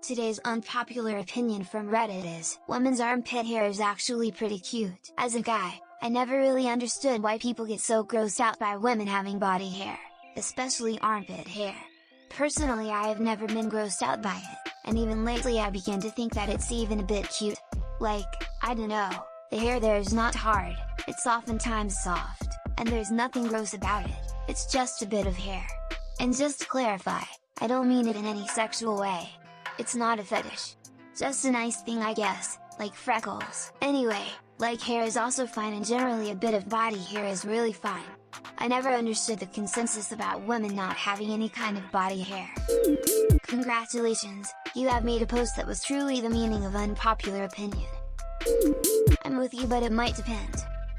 Today's unpopular opinion from Reddit is, women's armpit hair is actually pretty cute. As a guy, I never really understood why people get so grossed out by women having body hair, especially armpit hair. Personally, I have never been grossed out by it, and even lately I begin to think that it's even a bit cute. Like, I don't know, the hair there is not hard, it's oftentimes soft, and there's nothing gross about it, it's just a bit of hair. And just to clarify, I don't mean it in any sexual way. It's not a fetish. Just a nice thing, I guess, like freckles. Anyway, like hair is also fine, and generally a bit of body hair is really fine. I never understood the consensus about women not having any kind of body hair. Congratulations, you have made a post that was truly the meaning of unpopular opinion. I'm with you, but it might depend.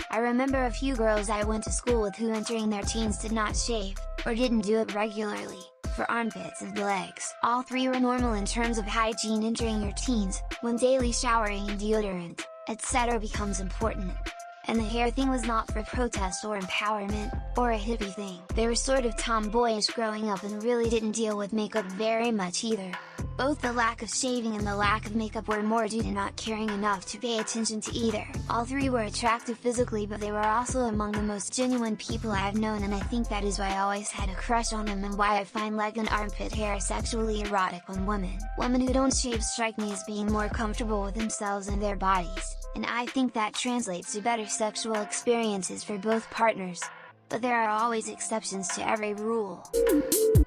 I remember a few girls I went to school with who entering their teens did not shave, or didn't do it regularly, for armpits and legs. All three were normal in terms of hygiene entering your teens, when daily showering and deodorant, etc. becomes important. And the hair thing was not for protest or empowerment, or a hippie thing. They were sort of tomboyish growing up and really didn't deal with makeup very much either. Both the lack of shaving and the lack of makeup were more due to not caring enough to pay attention to either. All three were attractive physically, but they were also among the most genuine people I have known, and I think that is why I always had a crush on them and why I find leg and armpit hair sexually erotic on women. Women who don't shave strike me as being more comfortable with themselves and their bodies, and I think that translates to better sexual experiences for both partners. But there are always exceptions to every rule.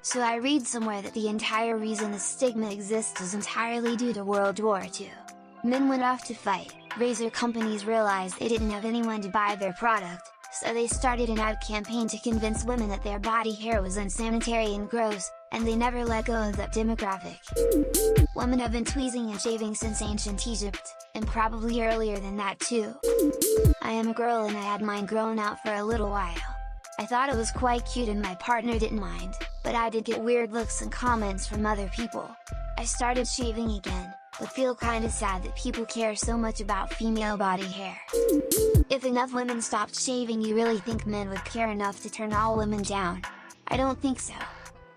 So I read somewhere that the entire reason the stigma exists is entirely due to World War II. Men went off to fight, razor companies realized they didn't have anyone to buy their product, so they started an ad campaign to convince women that their body hair was unsanitary and gross, and they never let go of that demographic. Women have been tweezing and shaving since ancient Egypt, and probably earlier than that too. I am a girl and I had mine grown out for a little while. I thought it was quite cute and my partner didn't mind, but I did get weird looks and comments from other people. I started shaving again, but feel kinda sad that people care so much about female body hair. If enough women stopped shaving, you really think men would care enough to turn all women down? I don't think so.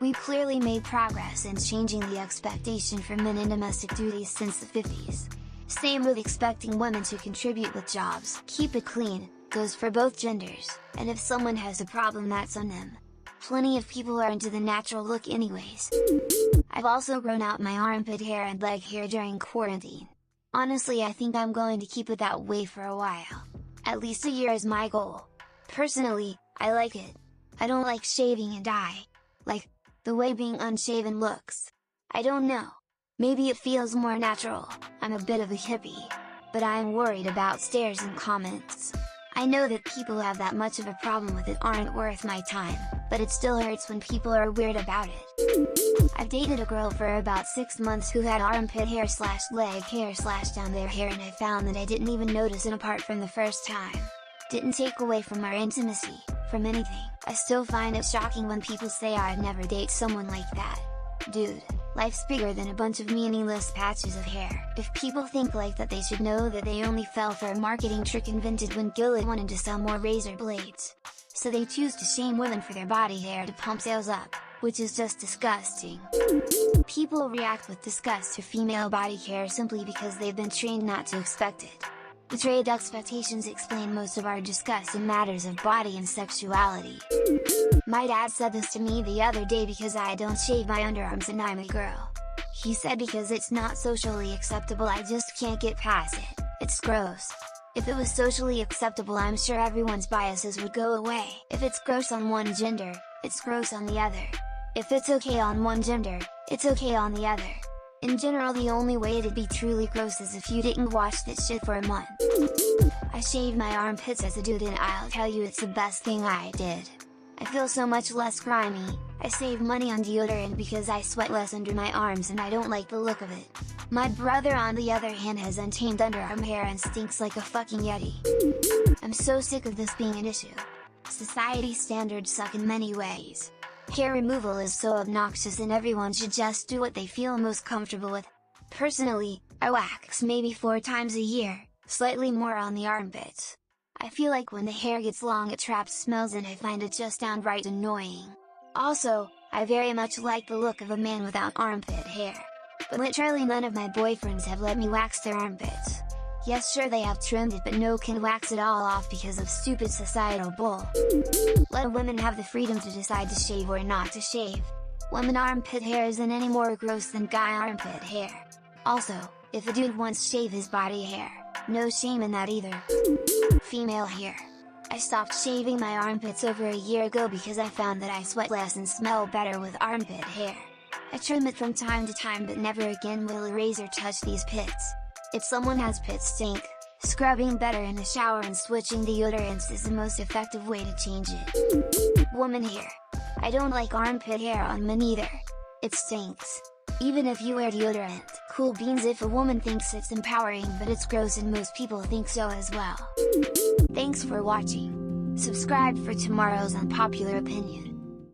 We've clearly made progress in changing the expectation for men in domestic duties since the 50s. Same with expecting women to contribute with jobs. Keep it clean goes for both genders, and if someone has a problem, that's on them. Plenty of people are into the natural look anyways. I've also grown out my armpit hair and leg hair during quarantine. Honestly, I think I'm going to keep it that way for a while. At least a year is my goal. Personally, I like it. I don't like shaving and dye. Like, the way being unshaven looks. I don't know. Maybe it feels more natural. I'm a bit of a hippie. But I'm worried about stares and comments. I know that people who have that much of a problem with it aren't worth my time, but it still hurts when people are weird about it. I've dated a girl for about 6 months who had armpit hair / leg hair / down their hair, and I found that I didn't even notice it apart from the first time. Didn't take away from our intimacy, from anything. I still find it shocking when people say I'd never date someone like that. Dude, life's bigger than a bunch of meaningless patches of hair. If people think like that, they should know that they only fell for a marketing trick invented when Gillette wanted to sell more razor blades. So they choose to shame women for their body hair to pump sales up, which is just disgusting. People react with disgust to female body hair simply because they've been trained not to expect it. Betrayed expectations explain most of our disgust in matters of body and sexuality. My dad said this to me the other day because I don't shave my underarms and I'm a girl. He said because it's not socially acceptable, I just can't get past it, it's gross. If it was socially acceptable, I'm sure everyone's biases would go away. If it's gross on one gender, it's gross on the other. If it's okay on one gender, it's okay on the other. In general, the only way it'd be truly gross is if you didn't wash that shit for a month. I shave my armpits as a dude and I'll tell you it's the best thing I did. I feel so much less grimy. I save money on deodorant because I sweat less under my arms and I don't like the look of it. My brother on the other hand has untamed underarm hair and stinks like a fucking yeti. I'm so sick of this being an issue. Society standards suck in many ways. Hair removal is so obnoxious and everyone should just do what they feel most comfortable with. Personally, I wax maybe 4 times a year, slightly more on the armpits. I feel like when the hair gets long it traps smells and I find it just downright annoying. Also, I very much like the look of a man without armpit hair. but literally none of my boyfriends have let me wax their armpits. Yes, sure, they have trimmed it, but no can wax it all off because of stupid societal bull. Let women have the freedom to decide to shave or not to shave. Woman armpit hair isn't any more gross than guy armpit hair. Also, if a dude wants to shave his body hair, no shame in that either. Female hair. I stopped shaving my armpits over a year ago because I found that I sweat less and smell better with armpit hair. I trim it from time to time, but never again will a razor touch these pits. If someone has pit stink, scrubbing better in the shower and switching deodorants is the most effective way to change it. Woman hair. I don't like armpit hair on men either. It stinks. Even if you wear deodorant, cool beans if a woman thinks it's empowering, but it's gross and most people think so as well. Thanks for watching. Subscribe for tomorrow's unpopular opinion.